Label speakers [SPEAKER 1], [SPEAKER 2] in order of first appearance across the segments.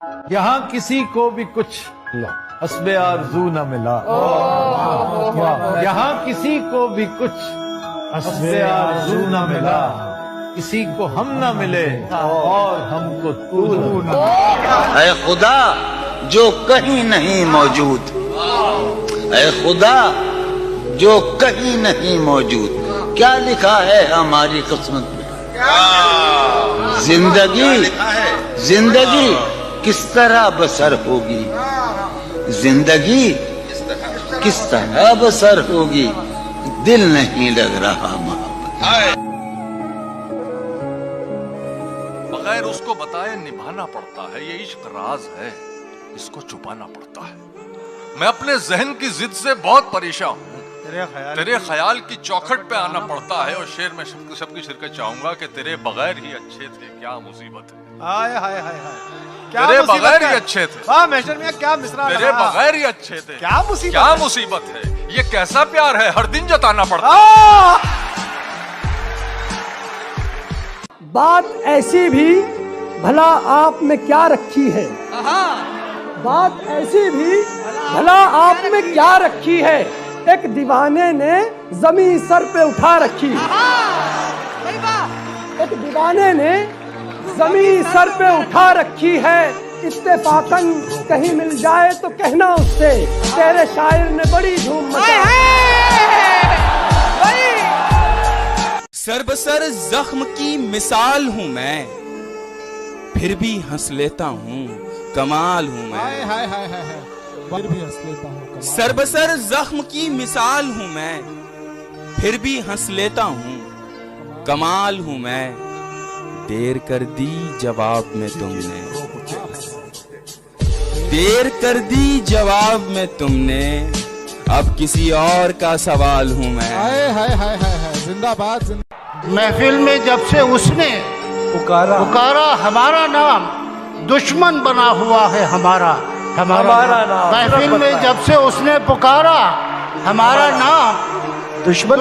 [SPEAKER 1] यहाँ किसी को भी कुछ हस्बे आरज़ू न मिला, यहाँ किसी को भी कुछ हस्बे आरज़ू न मिला, किसी को हम न मिले और हमको तू न।
[SPEAKER 2] ऐ खुदा जो कहीं नहीं मौजूद, ऐ खुदा जो कहीं नहीं मौजूद, क्या लिखा है हमारी किस्मत में? जिंदगी किस तरह बसर होगी, जिंदगी किस तरह बसर होगी, दिल नहीं लग रहा मोहब्बत।
[SPEAKER 3] बगैर उसको बताए निभाना पड़ता है, ये इश्क राज है, इसको छुपाना पड़ता है। मैं अपने जहन की जिद से बहुत परेशान हूँ, तेरे ख्याल की चौखट पे आना पड़ता है। और शेर में सबकी शिरकत चाहूंगा कि तेरे बगैर ही अच्छे थे, क्या मुसीबत है।
[SPEAKER 4] हाय हाय हाय हाय,
[SPEAKER 3] तेरे बगैर ही अच्छे थे।
[SPEAKER 4] वाह मेजर मियां, क्या मिसरा
[SPEAKER 3] तेरे बगैर ही अच्छे थे, क्या मुसीबत है। ये कैसा प्यार है, हर दिन जताना पड़ता है।
[SPEAKER 5] बात ऐसी भी भला आप में क्या रखी है, बात ऐसी भी भला आप में क्या रखी है, एक दीवाने ने जमीन सर पे उठा रखी, एक दीवाने ने जमीन सर पे उठा रखी है। इत्तेफाकन कहीं मिल जाए तो कहना उससे, तेरे शायर ने बड़ी धूम मचाई।
[SPEAKER 6] सरबसर जख्म की मिसाल हूँ मैं, फिर भी हंस लेता हूँ, कमाल हूँ मैं।
[SPEAKER 4] फिर भी हंस लेता हूँ,
[SPEAKER 6] सरबसर जख्म की मिसाल हूँ मैं, फिर भी हंस लेता हूँ, कमाल हूँ मैं। देर कर दी जवाब में तुमने, देर कर दी जवाब में तुमने, अब किसी और का सवाल हूँ मैं।
[SPEAKER 4] हाय हाय हाय हाय, जिंदाबाद।
[SPEAKER 7] महफिल में जब से उसने पुकारा हमारा नाम, दुश्मन बना हुआ है हमारा नाम। महफिल में जब से उसने पुकारा हमारा नाम, दुश्मन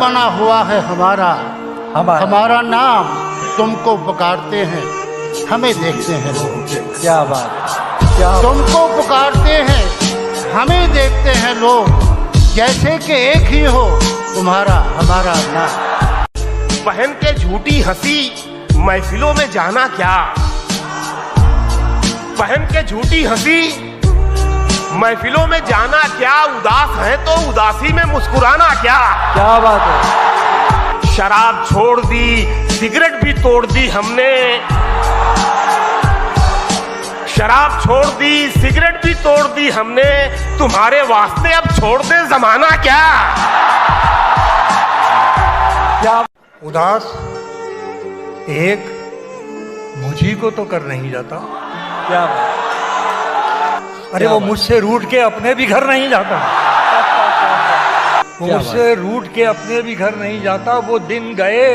[SPEAKER 7] बना हुआ है हमारा नाम। तुमको पुकारते हैं, हमें देखते हैं लोग।
[SPEAKER 5] क्या बात,
[SPEAKER 7] तुमको पुकारते हैं, हमें देखते हैं लोग, जैसे कि एक ही हो तुम्हारा हमारा नाम।
[SPEAKER 8] पहन के झूठी हंसी महफिलों में जाना क्या, पहन के झूठी हंसी महफिलों में जाना क्या, उदास है तो उदासी में मुस्कुराना क्या।
[SPEAKER 5] क्या बात है।
[SPEAKER 8] शराब छोड़ दी, सिगरेट भी तोड़ दी हमने, शराब छोड़ दी, सिगरेट भी तोड़ दी हमने, तुम्हारे वास्ते अब छोड़ दे जमाना क्या।
[SPEAKER 9] उदास एक मुझी को तो कर नहीं जाता।
[SPEAKER 5] क्या बात।
[SPEAKER 9] अरे वो मुझसे रूठ के अपने भी घर नहीं जाता, वो मुझसे रूठ के अपने भी घर नहीं जाता। वो दिन गए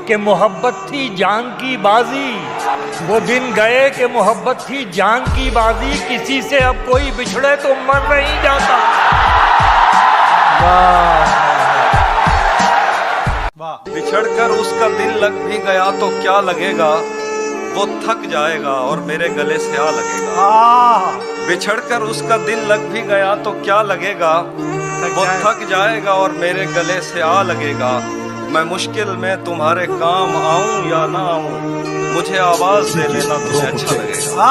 [SPEAKER 9] कि मोहब्बत थी जान की बाजी, वो दिन गए कि मोहब्बत थी जान की बाजी, किसी से अब कोई बिछड़े तो मर नहीं जाता।
[SPEAKER 10] बिछड़कर उसका दिल लग भी गया तो क्या लगेगा, वो थक जाएगा और मेरे गले से आ लगेगा। बिछड़कर उसका दिल लग भी गया तो क्या लगेगा, वो थक जाएगा और मेरे गले से आ लगेगा। मैं मुश्किल में तुम्हारे काम आऊं या ना आऊं, मुझे आवाज दे लेना तुम्हें अच्छा लगेगा।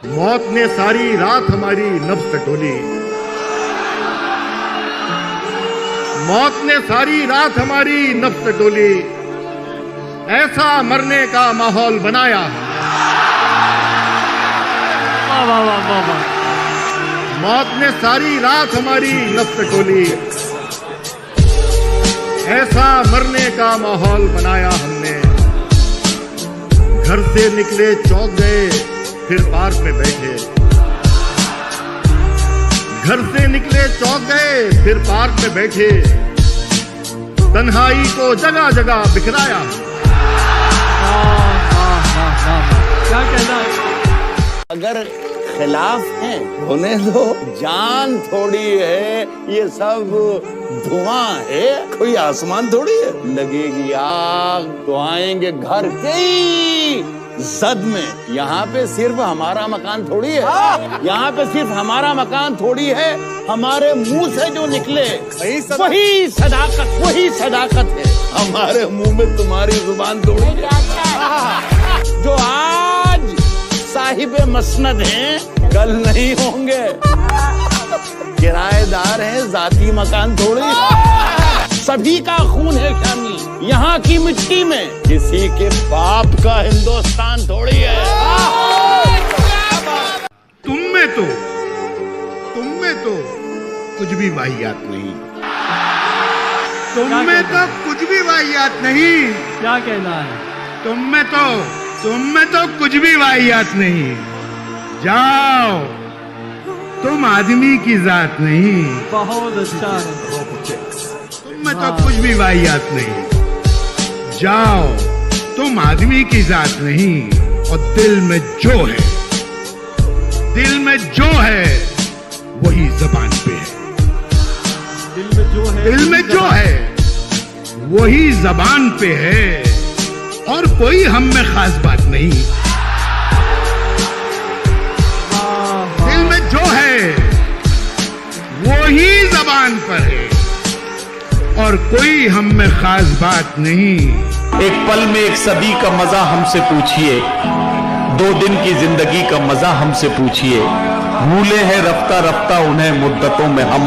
[SPEAKER 11] मौत ने सारी रात हमारी नब्ज टटोली, मौत ने सारी रात हमारी नब्ज टटोली, ऐसा मरने का माहौल बनाया। मौत ने सारी रात हमारी नब्ज टटोली, ऐसा मरने का माहौल बनाया हमने। घर से निकले चौक गए, फिर पार्क में बैठे, घर से निकले चौक गए, फिर पार्क में बैठे, तन्हाई को जगह जगह बिखराया।
[SPEAKER 5] क्या कहना है।
[SPEAKER 2] अगर खिलाफ है होने दो, जान थोड़ी है, ये सब धुआं है, कोई आसमान थोड़ी है। लगेगी आग तो आएंगे घर के ही, जद में। यहाँ पे सिर्फ हमारा मकान थोड़ी है, यहाँ पे सिर्फ हमारा मकान थोड़ी है, हमारे मुंह से जो निकले वही सदाकत है। हमारे मुंह में तुम्हारी जुबान थोड़ी है। जो आज साहिब मसनद हैं कल नहीं होंगे, किराएदार हैं, जाती मकान थोड़ी। सभी का खून है शामिल यहाँ की मिट्टी में, किसी के बाप का हिंदुस्तान थोड़ी है।
[SPEAKER 11] तुम में तो कुछ भी वाहियात नहीं, तुम में तो कुछ भी वाहियात नहीं।
[SPEAKER 5] क्या कहना है?
[SPEAKER 11] तुम में तो कुछ भी वाहियात नहीं। जाओ, तुम आदमी की जात नहीं।
[SPEAKER 5] बहुत अच्छा।
[SPEAKER 11] तुम में तो कुछ भी वाहियात नहीं। जाओ, तुम आदमी की जात नहीं। और दिल में जो है वही जबान पे है। दिल में जो है वही जबान पे है, और कोई हम में खास बात नहीं। दिल में जो है वही जबान पर है, और कोई हम में खास बात नहीं।
[SPEAKER 12] एक पल में एक सदी का मजा हमसे पूछिए, 2 दिन की जिंदगी का मजा हमसे पूछिए। भूले हैं रफ्ता रफ्ता उन्हें मुद्दतों में हम,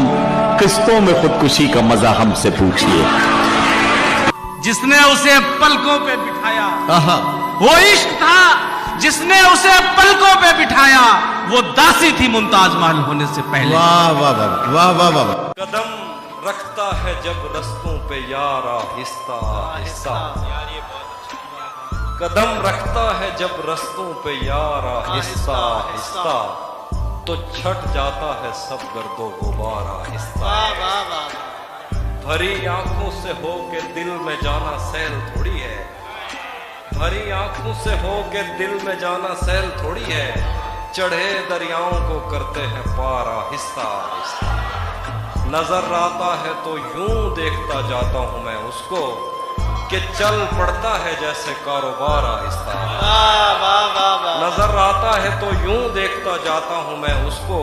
[SPEAKER 12] किस्तों में खुदकुशी का मजा हमसे पूछिए।
[SPEAKER 13] जिसने उसे पलकों पे बिठाया वो इश्क था, जिसने उसे पलकों पे बिठाया वो दासी थी मुमताज महल होने से पहले।
[SPEAKER 12] वाह वाह वाह वाह वाह वाह।
[SPEAKER 10] कदम रखता है जब रस्तों पे यार आहिस्ता आहिस्ता, कदम रखता है जब रस्तों पे यार आहिस्ता आहिस्ता, तो छट जाता है सब गर्दो गुबार आहिस्ता। भरी आंखों से हो के दिल में जाना सैल थोड़ी है, भरी आंखों से हो के दिल में जाना सैल थोड़ी है। चढ़े दरियाओं को करते हैं पार आहिस्ता आहिस्ता। नजर आता है तो यूं देखता जाता हूं मैं उसको, कि चल पड़ता है जैसे कारोबार आहिस्ता। नजर आता है तो यूं देखता जाता हूं मैं उसको,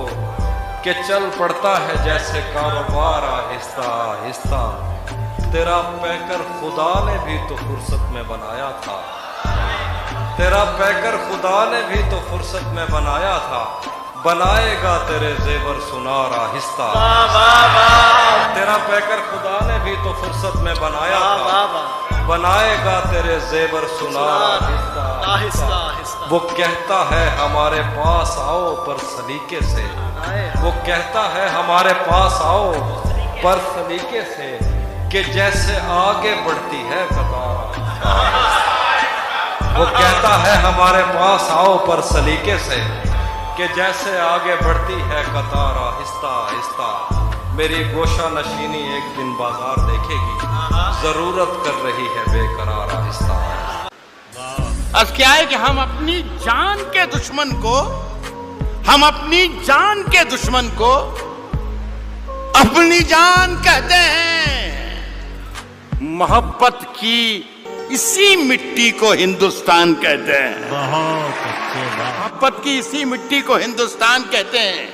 [SPEAKER 10] कि चल पड़ता है जैसे कारोबार आहिस्ता आहिस्ता। तेरा पैकर खुदा ने भी तो फुर्सत में बनाया था, तेरा पैकर खुदा ने भी तो फुर्सत में बनाया था। बनाएगा तेरे जेवर सुनार आहिस्ता। तेरा पैकर खुदा ने भी तो फुर्सत में बनाया था, बनाएगा तेरे जेवर सुनार आहिस्ता आहिस्ता। वो कहता है हमारे पास आओ पर सलीके से, वो कहता है हमारे पास आओ पर सलीके से, कि जैसे आगे बढ़ती है कतार। वो कहता है हमारे पास आओ पर सलीके से, कि जैसे आगे बढ़ती है कतार आहिस्ता आहिस्ता। मेरी गोशा नशीनी एक दिन बाजार देखेगी, जरूरत कर रही है बेकरार आहिस्ता।
[SPEAKER 7] अब क्या है कि हम अपनी जान के दुश्मन को अपनी जान कहते हैं। मोहब्बत की इसी मिट्टी को हिंदुस्तान कहते हैं। मोहब्बत की इसी मिट्टी को हिंदुस्तान कहते हैं,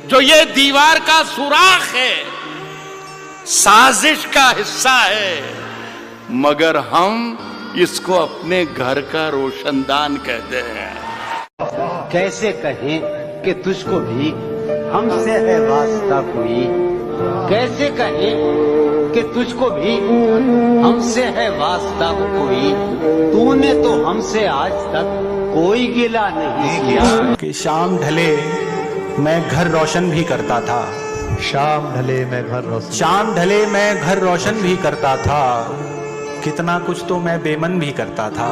[SPEAKER 7] जो ये दीवार का सुराख है, साजिश का हिस्सा है, मगर हम इसको अपने घर का रोशनदान कहते हैं।
[SPEAKER 14] कैसे कहें कि तुझको भी हमसे है वास्ता कोई, कैसे कहें कि तुझको भी हमसे है वास्ता कोई, तूने तो हमसे आज तक कोई गिला नहीं किया।
[SPEAKER 15] कि शाम ढले मैं घर रोशन भी करता था,
[SPEAKER 1] शाम ढले मैं घर रोशन
[SPEAKER 15] भी करता था। कितना कुछ तो मैं बेमन भी करता था,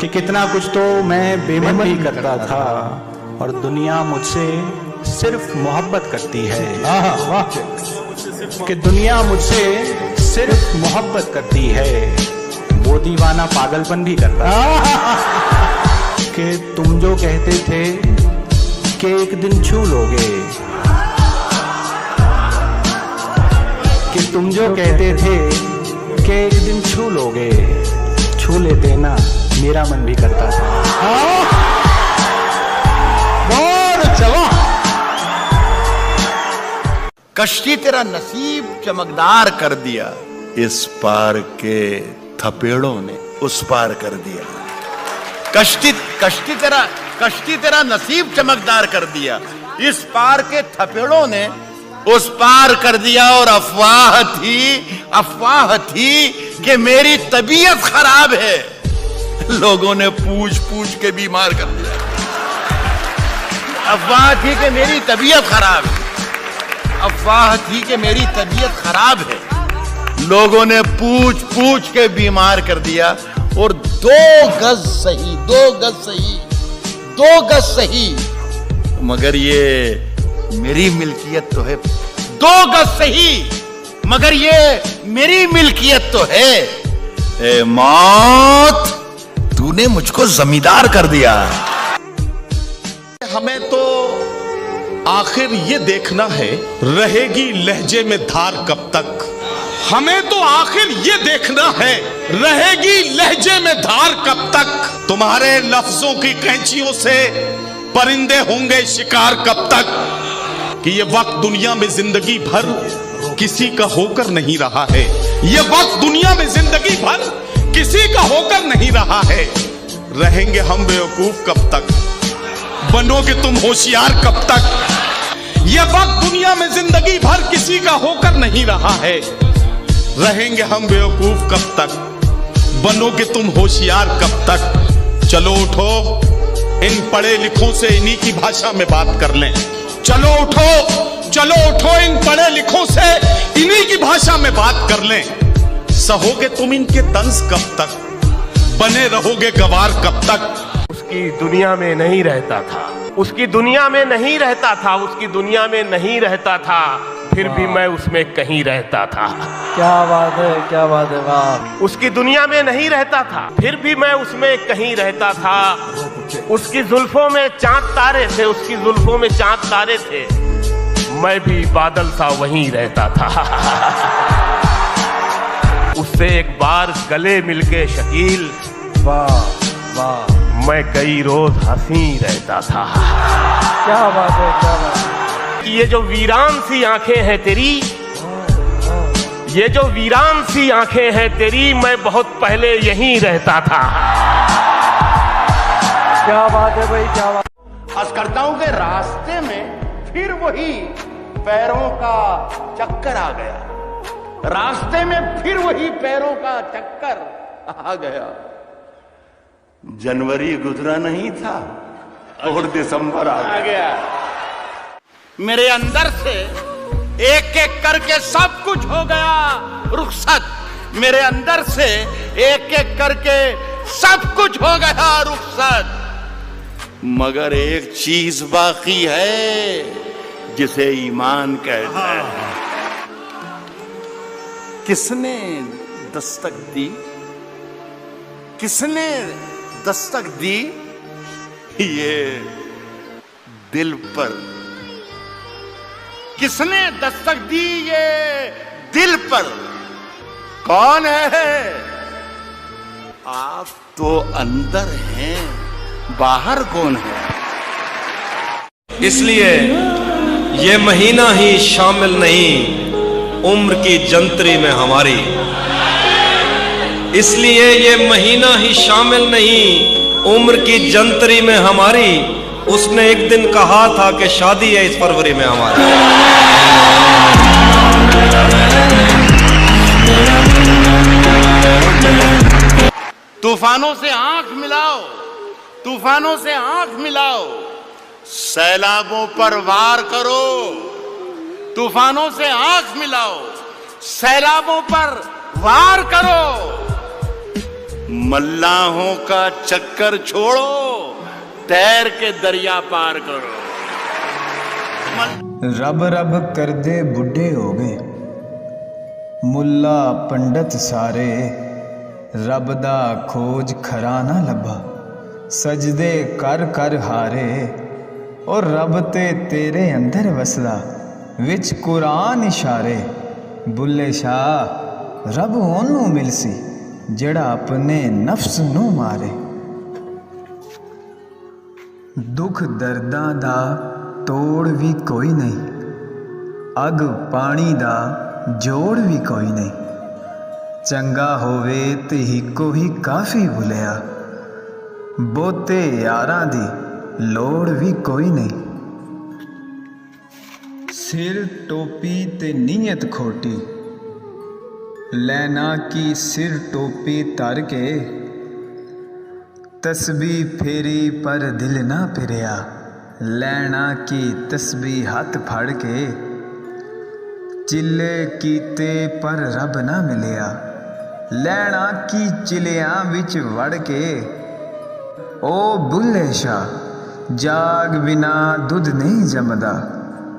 [SPEAKER 15] कि कितना कुछ तो मैं बेमन भी करता था। और दुनिया मुझसे सिर्फ मोहब्बत करती है, कि दुनिया मुझसे सिर्फ मोहब्बत करती है। वो दीवाना पागलपन भी करता है, कि तुम जो कहते थे कि एक दिन छू लोगे, कि तुम जो कहते थे कि एक दिन छू लोगे, छू लेते ना मेरा मन भी करता था।
[SPEAKER 2] कश्ती तेरा नसीब चमकदार कर दिया, इस पार के थपेड़ों ने उस पार कर दिया। कश्ती तेरा नसीब चमकदार कर दिया, इस पार के थपेड़ों ने उस पार कर दिया। और अफवाह थी कि मेरी तबीयत खराब है, लोगों ने पूछ पूछ के बीमार कर दिया। अफवाह थी कि मेरी तबीयत खराब है, अफवाह थी कि मेरी तबीयत खराब है, लोगों ने पूछ पूछ के बीमार कर दिया। और 2 गज सही, मगर ये मेरी मिल्कियत तो है। 2 गज सही, मगर ये मेरी मिल्कियत तो है। ए मौत, तूने मुझको जमींदार कर दिया।
[SPEAKER 12] हमें तो आखिर ये देखना है, रहेगी लहजे में धार कब तक। हमें तो आखिर ये देखना है, रहेगी लहजे में धार कब तक। तुम्हारे लफ्जों की कैंचियों से परिंदे होंगे शिकार कब तक। कि ये वक्त दुनिया में जिंदगी भर किसी का होकर नहीं रहा है, ये वक्त दुनिया में जिंदगी भर किसी का होकर नहीं रहा है। रहेंगे हम बेवकूफ कब तक, बनोगे तुम होशियार कब तक। ये वक्त दुनिया में जिंदगी भर किसी का होकर नहीं रहा है। रहेंगे हम बेवकूफ कब तक, बनोगे तुम होशियार कब तक। चलो उठो, इन पढ़े लिखों से इन्हीं की भाषा में बात कर लें। चलो उठो, इन पढ़े लिखों से इन्हीं की भाषा में बात कर लें। सहोगे तुम इनके तंज कब तक, बने रहोगे गवार कब तक।
[SPEAKER 8] उसकी दुनिया में नहीं रहता था, उसकी दुनिया में नहीं रहता था, उसकी दुनिया में नहीं रहता था, फिर भी मैं उसमें कहीं रहता था।
[SPEAKER 5] क्या बात है, क्या बात है, वाह।
[SPEAKER 8] उसकी दुनिया में नहीं रहता था, फिर भी मैं उसमें कहीं रहता था। उसकी जुल्फों में चांद तारे थे, उसकी जुल्फों में चांद तारे थे, मैं भी बादल सा वहीं रहता था। उससे एक बार गले मिलके शकील,
[SPEAKER 5] वाह वाह,
[SPEAKER 8] मैं कई रोज हंसी रहता था।
[SPEAKER 5] क्या बात है, क्या बात है।
[SPEAKER 8] ये जो वीरान सी आंखें हैं तेरी, ये जो वीरान सी आंखें हैं तेरी, मैं बहुत पहले यहीं रहता था।
[SPEAKER 5] क्या बात है भाई, क्या बात।
[SPEAKER 7] हस्कर्ताओं के रास्ते में फिर वही पैरों का चक्कर आ गया, रास्ते में फिर वही पैरों का चक्कर आ गया। जनवरी गुजरा नहीं था और दिसंबर आ गया। मेरे अंदर से एक एक करके सब कुछ हो गया रुखसत, मेरे अंदर से एक एक करके सब कुछ हो गया रुखसत। मगर एक चीज बाकी है जिसे ईमान कहते हैं। किसने दस्तक दी, किसने दस्तक दी ये दिल पर, किसने दस्तक दी ये दिल पर। कौन है? आप तो अंदर हैं, बाहर कौन है?
[SPEAKER 13] इसलिए ये महीना ही शामिल नहीं उम्र की जंतरी में हमारी, इसलिए ये महीना ही शामिल नहीं उम्र की जंतरी में हमारी। उसने एक दिन कहा था कि शादी है इस फरवरी में हमारी।
[SPEAKER 7] तूफानों से आंख मिलाओ, तूफानों से आंख मिलाओ, सैलाबों पर वार करो। तूफानों से आंख मिलाओ, सैलाबों पर वार करो। मल्लाहों का चक्कर छोड़ो, तैर के दरिया पार करो।
[SPEAKER 16] रब रब कर दे बुढ़े हो गए, मुल्ला पंडित सारे, रब दा खोज खरा ना लभा, सजदे कर कर हारे। और रब ते तेरे अंदर वसदा, विच कुरान इशारे। बुल्ले शाह रब ओनू मिलसी, जड़ा अपने नफ्स नू मारे। दुख दर्दां दा तोड़ भी कोई नहीं, अग पानी दा जोड़ भी कोई नहीं। चंगा होवे ते हिको ही काफ़ी भुलिया, बोते यारां दी लोड़ भी कोई नहीं। सिर टोपी ते नीयत खोटी, लैना की सिर टोपी तर के, तस्बी फेरी पर दिल ना फिरिया, लैना की तस्बी हाथ फड़ के। चिल्ले कीते पर रब ना मिलिया, लैना की चिलियां विच वड़ के। ओ बुल्ले शाह जाग बिना दुध नहीं जमदा,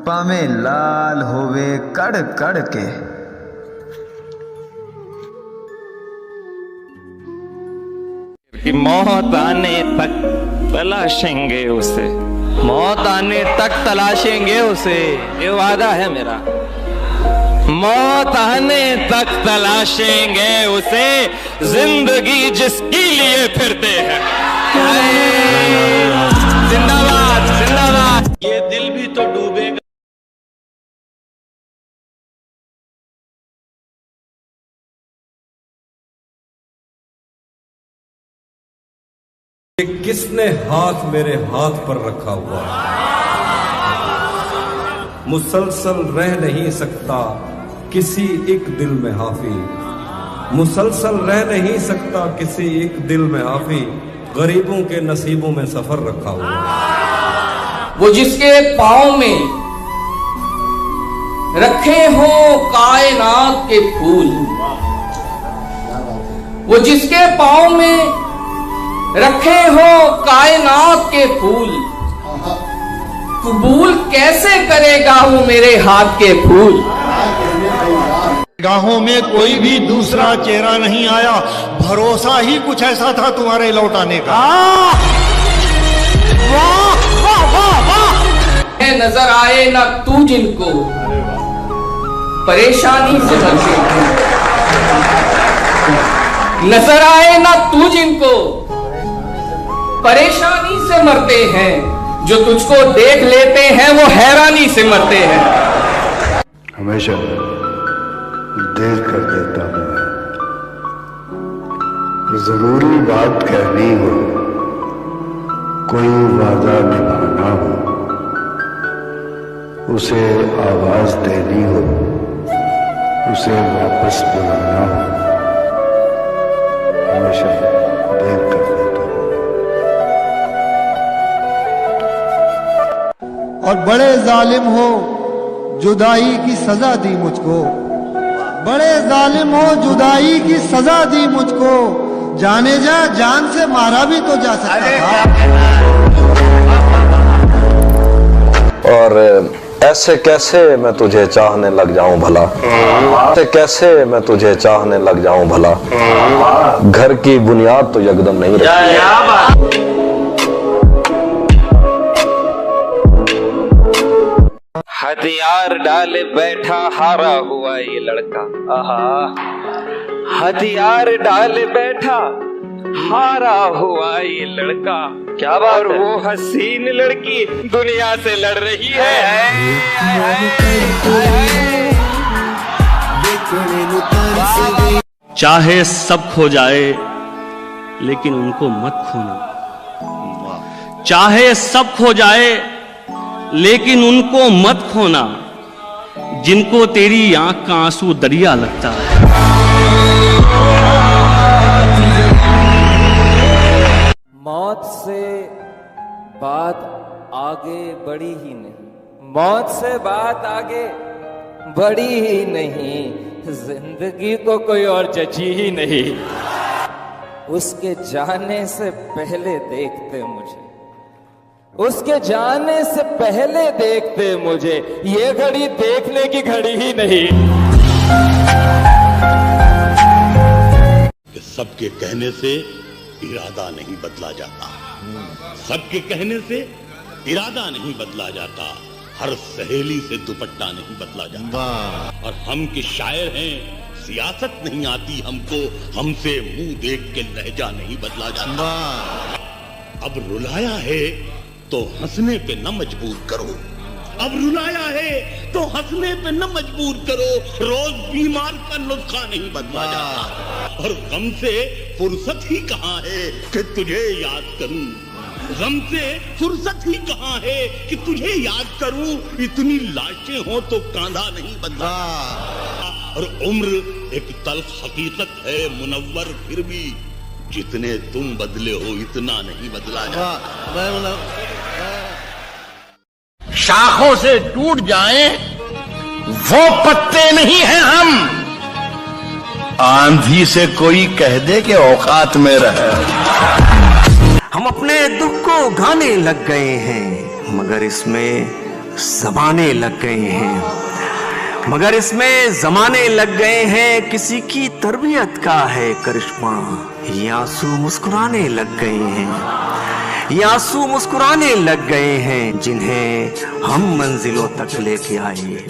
[SPEAKER 16] पावें लाल होवे कड़ कड़ के।
[SPEAKER 17] कि मौत आने तक तलाशेंगे उसे, मौत आने तक तलाशेंगे उसे, ये वादा है मेरा। मौत आने तक तलाशेंगे उसे, जिंदगी जिसके लिए फिरते हैं। जिंदाबाद जिंदाबाद। ये दिल भी तो डूबेगा।
[SPEAKER 10] किसने हाथ मेरे हाथ पर रखा हुआ है? मुसलसल रह नहीं सकता किसी एक दिल में हाफी, मुसलसल रह नहीं सकता किसी एक दिल में हाफी, गरीबों के नसीबों में सफर रखा हुआ है।
[SPEAKER 18] वो जिसके पाँव में रखे हो कायनात के फूल, वो जिसके पाँव में रखे हो कायनात के फूल, कबूल कैसे करेगा वो मेरे हाथ के फूल।
[SPEAKER 7] गाहों में कोई भी दूसरा चेहरा नहीं आया, भरोसा ही कुछ ऐसा था तुम्हारे लौटाने का।
[SPEAKER 18] नजर आए ना तू जिनको परेशानी से मरते हैं, नजर आए ना तू जिनको परेशानी से मरते हैं, जो तुझको देख लेते हैं वो हैरानी से मरते हैं।
[SPEAKER 19] हमेशा देर कर देता हूं, जरूरी बात कहनी हो, कोई वादा निभाना हो, उसे आवाज देनी हो, उसे वापस बुलाना हो, हमेशा देर कर देता हूं।
[SPEAKER 7] और बड़े जालिम हो जुदाई की सजा दी मुझको, बड़े जालिम हो जुदाई की सजा दी मुझको, जाने जा जान से मारा भी तो जा सकता था।
[SPEAKER 20] और ऐसे कैसे मैं तुझे चाहने लग जाऊं भला, ऐसे कैसे मैं तुझे चाहने लग जाऊं भला, घर की बुनियाद तो यकदम नहीं रही।
[SPEAKER 17] हथियार डाले बैठा हारा हुआ ये लड़का, आहा हथियार डाले बैठा हारा हुआ ये लड़का, क्या बात। और वो हसीन लड़की दुनिया से लड़ रही है।
[SPEAKER 13] चाहे सब खो जाए लेकिन उनको मत खोना, चाहे सब खो जाए लेकिन उनको मत खोना, जिनको तेरी आंख का आंसू दरिया लगता है।
[SPEAKER 21] मौत से बात आगे बढ़ी ही नहीं, मौत से बात आगे बढ़ी ही नहीं, जिंदगी तो कोई और जची ही नहीं। उसके जाने से पहले देखते मुझे, उसके जाने से पहले देखते मुझे, ये घड़ी देखने की घड़ी ही नहीं।
[SPEAKER 22] सबके कहने से इरादा नहीं बदला जाता, सबके कहने से इरादा नहीं बदला जाता, हर सहेली से दुपट्टा नहीं बदला जाता। और हम के शायर हैं, सियासत नहीं आती हमको, हमसे मुंह देख के लहजा नहीं बदला जाता। अब रुलाया है तो हंसने पे न मजबूर करो। अब रुलाया है तो हंसने पे न मजबूर करो। रोज बीमार का नुस्खा नहीं बदला जाता। और गम से फुर्सत ही कहाँ है कि तुझे याद करूं। गम से फुर्सत ही कहाँ है कि तुझे याद करूं। इतनी लाशें हो तो कांधा नहीं बदला। और उम्र एक तल्ख हकीकत है मुनव्वर, फिर भी जितने तुम बदले हो इतना नहीं बदला जाता।
[SPEAKER 2] शाखों से टूट जाएं वो पत्ते नहीं हैं हम। आंधी से कोई कह दे कि औकात में रहे।
[SPEAKER 3] हम अपने दुख को गाने लग गए हैं, मगर इसमें जमाने लग गए हैं। मगर इसमें जमाने लग गए हैं, किसी की तरबियत का है करिश्मा। ये आंसू मुस्कुराने लग गए हैं, ये आंसू मुस्कुराने लग गए हैं, जिन्हें हम मंजिलों तक लेके आए।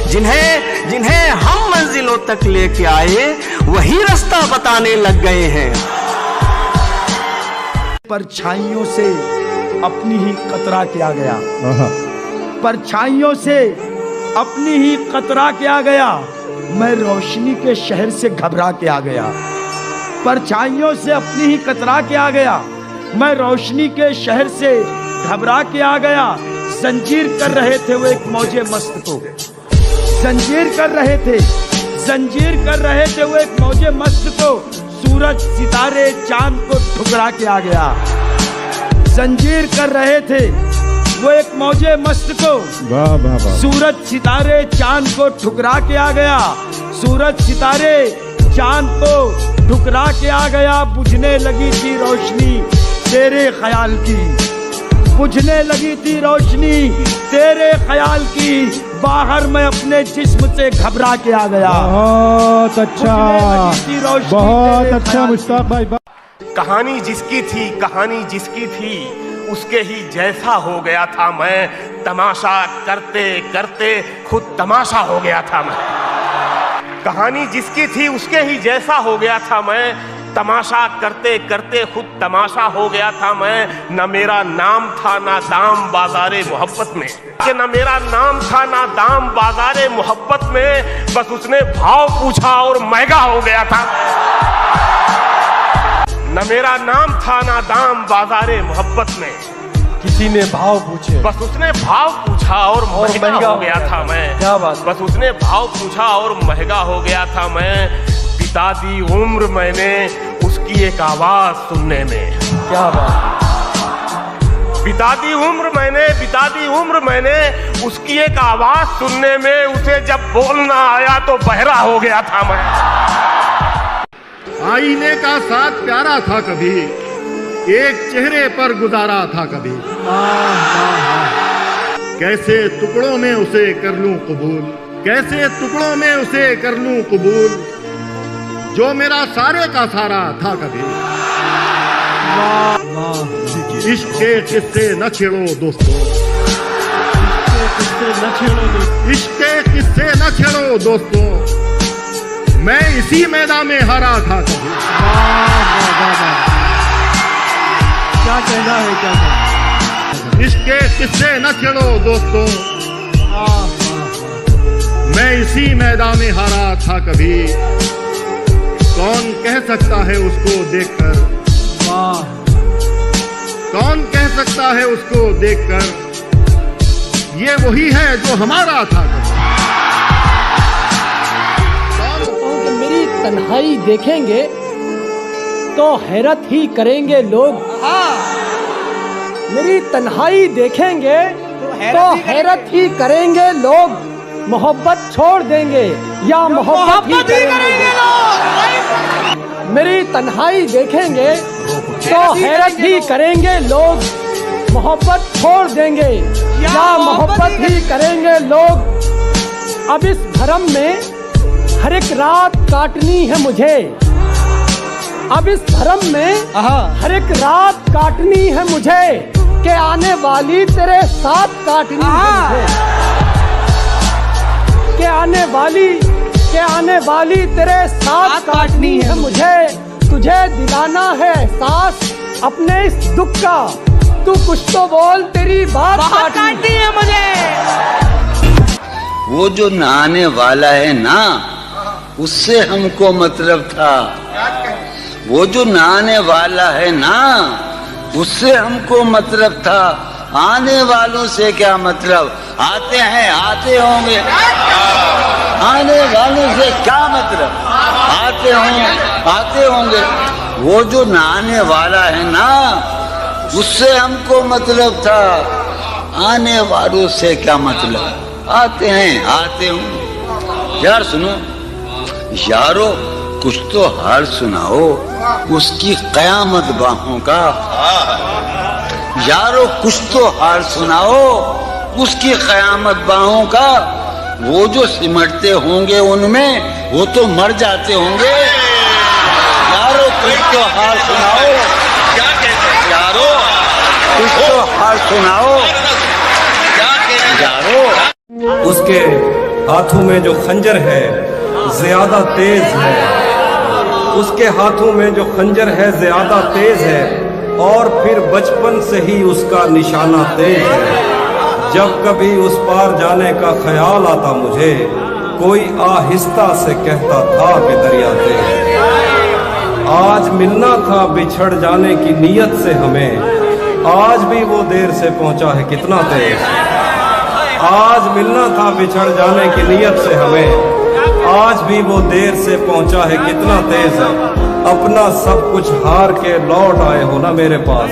[SPEAKER 3] जिन्हें हम मंजिलों तक लेके आए, वही रास्ता बताने लग गए हैं।
[SPEAKER 5] परछाइयों से अपनी ही कतरा किया गया, परछाइयों से अपनी ही कतरा किया गया। मैं रोशनी के शहर से घबरा के आ गया। परछाइयों से अपनी ही कतरा के आ गया। मैं रोशनी के शहर से घबरा के आ गया। जंजीर कर रहे थे वो एक मौजे मस्त को, जंजीर कर रहे थे, जंजीर कर रहे थे वो एक मौजे मस्त को। सूरज सितारे चांद को ठुकरा के आ गया। जंजीर कर रहे थे वो एक मौजे मस्त को।
[SPEAKER 4] वाह वाह वाह।
[SPEAKER 5] सूरज सितारे चांद को ठुकरा के आ गया। सूरज सितारे चांद को ठुकरा के आ गया। बुझने लगी थी रोशनी तेरे ख्याल की, बुझने लगी थी रोशनी तेरे ख्याल की। बाहर मैं अपने जिस्म से घबरा के आ गया।
[SPEAKER 4] बहुत अच्छा, बहुत अच्छा मुश्ताक भाई।
[SPEAKER 8] कहानी जिसकी थी, कहानी जिसकी थी, उसके ही जैसा हो गया था मैं। तमाशा करते करते खुद तमाशा हो गया था मैं। कहानी जिसकी थी उसके ही जैसा हो गया था मैं। तमाशा करते करते खुद तमाशा हो गया था मैं। न मेरा नाम था ना दाम बाजारे मोहब्बत में, कि न मेरा नाम था ना दाम बाजारे मोहब्बत में। बस उसने भाव पूछा और महंगा हो गया था। न मेरा नाम था ना दाम बाजारे मोहब्बत में,
[SPEAKER 5] किसी ने भाव पूछे,
[SPEAKER 8] बस उसने भाव पूछा और महंगा हो गया था मैं।
[SPEAKER 5] क्या बात।
[SPEAKER 8] बस उसने भाव पूछा और महंगा हो गया था मैं। बिता दी उम्र मैंने उसकी एक आवाज सुनने में।
[SPEAKER 5] क्या बात।
[SPEAKER 8] बिता दी उम्र मैंने, बिता दी उम्र मैंने उसकी एक आवाज सुनने में। उसे जब बोलना आया तो बहरा हो गया था मैं।
[SPEAKER 7] आईने का साथ प्यारा था कभी, एक चेहरे पर गुजारा था कभी। कैसे टुकड़ों में उसे कर लूं कबूल, कैसे टुकड़ों में उसे कर लूं कबूल, जो मेरा सारे का सारा था कभी। इश्क के किस्से न छेड़ो दोस्तों, इश्क के किस्से न छेड़ो दोस्तों, मैं इसी मैदान में हारा था कभी।
[SPEAKER 4] क्या कहना है, क्या कहना।
[SPEAKER 7] इश्क के किस्से न छेड़ो दोस्तों, मैं इसी मैदान में हारा था कभी। कौन कह सकता है उसको देखकर, कौन कह सकता है उसको देखकर, ये वही है जो हमारा था।
[SPEAKER 5] मेरी तन्हाई देखेंगे तो हैरत ही करेंगे लोग। मेरी तन्हाई देखेंगे तो हैरत ही करेंगे लोग। मोहब्बत छोड़ देंगे या मोहब्बत ही करेंगे लोग। मेरी तन्हाई देखेंगे तो हैरत ही करेंगे लोग। मोहब्बत छोड़ देंगे या मोहब्बत ही करेंगे लोग। अब इस भरम में हर एक रात काटनी है मुझे। अब इस भरम में हर एक रात काटनी है मुझे, के आने वाली तेरे साथ काटनी है मुझे। के आने वाली तेरे साथ काटनी है मुझे। तुझे दिलाना है एहसास अपने इस दुख का, अब तू कुछ तो बोल, तेरी बात काटनी है मुझे।
[SPEAKER 2] वो जो नहाने वाला है ना, उससे हमको मतलब था। वो जो नहाने वाला है ना, उससे हमको मतलब था। आने वालों से क्या मतलब? आते हैं, आते होंगे। आने वालों से क्या मतलब? आते होंगे। वो जो नहाने वाला है ना, उससे हमको मतलब था। आने वालों से क्या मतलब? आते हैं, आते होंगे। यार सुनो यारो, कुछ तो हाल सुनाओ उसकी कयामत बाहों का। यारो कुछ तो हाल सुनाओ उसकी कयामत बाहों का। वो जो सिमटते होंगे उनमें, वो तो मर जाते होंगे। यारो कुछ तो हाल सुनाओ। क्या कहते हैं यारो? कुछ तो हाल सुनाओ। क्या कहते हैं यारो?
[SPEAKER 6] उसके हाथों में जो खंजर है ज्यादा तेज है। उसके हाथों में जो खंजर है ज्यादा तेज है, और फिर बचपन से ही उसका निशाना तेज है। जब कभी उस पार जाने का ख्याल आता मुझे, कोई आहिस्ता से कहता था कि दरिया तेज है। आज मिलना था बिछड़ जाने की नीयत से हमें, आज भी वो देर से पहुंचा है कितना तेज। आज मिलना था बिछड़ जाने की नीयत से हमें, आज भी वो देर से पहुंचा है कितना तेज है। अपना सब कुछ हार के लौट आए हो ना मेरे पास।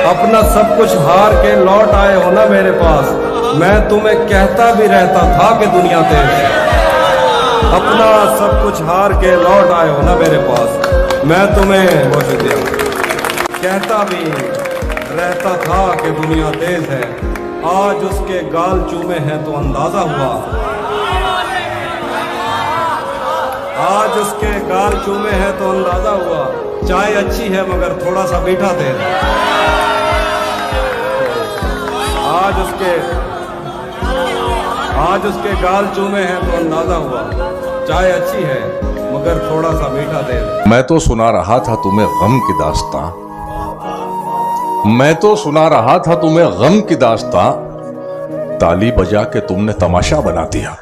[SPEAKER 6] अपना सब कुछ हार के लौट आए हो ना मेरे पास। मैं तुम्हें कहता भी रहता था कि दुनिया तेज है। अपना सब कुछ हार के लौट आए हो ना मेरे पास। मैं तुम्हें बहुत शुक्रिया कहता भी रहता था कि दुनिया तेज है। आज उसके गाल चूमे हैं तो अंदाजा हुआ। आज उसके गाल चूमे हैं तो अंदाजा हुआ। चाय अच्छी है मगर थोड़ा सा मीठा तेल। आज उसके गाल चूमे हैं तो अंदाजा हुआ। चाय अच्छी है मगर थोड़ा सा मीठा तेल।
[SPEAKER 9] मैं तो सुना रहा था तुम्हें गम की दास्तां। मैं तो सुना रहा था तुम्हें गम की दास्तां। ताली बजा के तुमने तमाशा बना दिया।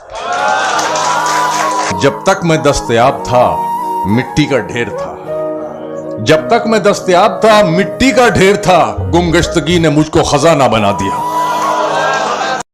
[SPEAKER 9] जब तक मैं दस्तयाब था मिट्टी का ढेर था। जब तक मैं दस्तयाब था मिट्टी का ढेर था। गुमगश्तगी ने मुझको खजाना बना दिया।